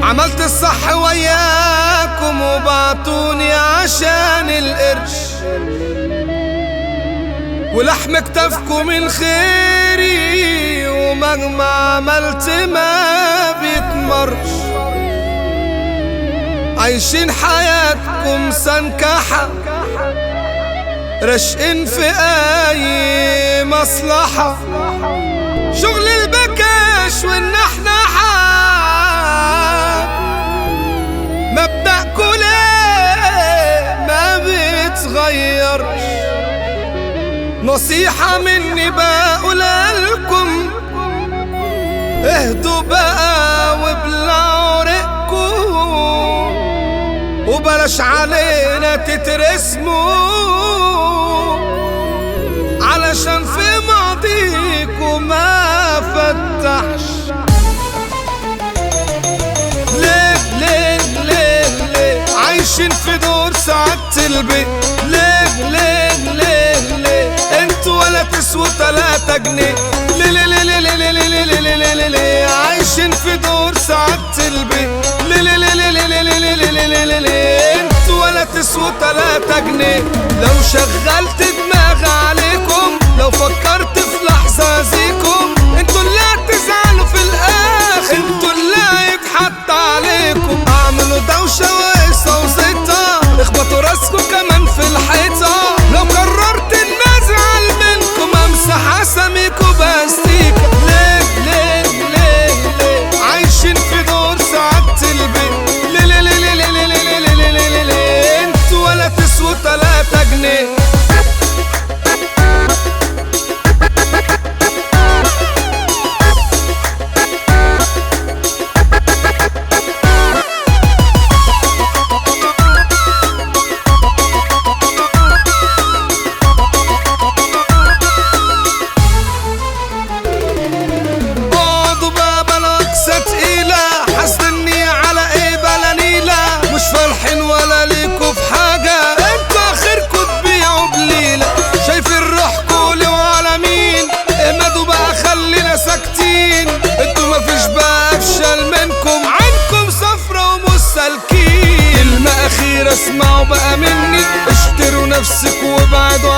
عملت الصح وياكم وبعتوني عشان القرش، ولحم كتافكم من خيري ومهما عملت ما بيتمرش. عايشين حياتكم سنكحة، راشقين في اي مصلحة، شغل البكاش والنحنحة. مبدأكوا ليه ما بيتغيرش؟ نصيحة مني بقولها لكم، اهدوا بقى وابلعوا رقكم، وبلاش علينا تترسموا، علشان في ماضيكم ما فتحش. ليه عايشين في دور سعادة البيت؟ ليه انتوا ولا تسووا 3 جنيه؟ ليه عايشين في دور سعادة البيت؟ ليه انتوا ولا تسووا 3 جنيه؟ لو شغلت دماغي عليكم، لو فكرت في لحظة زيكم، انتوا اللي هتزعلوا في الاخر، انتوا اللي هيتحط عليكم. اعملوا دوشة وقصة وزيطة، اخبطوا راسكم كمان في الحيطة. لو قررت ان ازعل منكم امسح اساميكم باستيكة. ليه عايشين في دور سعادة البيت؟ ليه انتوا ولا تسووا 3 جنيه؟ انتوا مفيش بقى افشل منكم، عنكم صفرة ومش سالكين. كلمة اخيرة اسمعوا بقى مني، اشتروا نفسك وابعدوا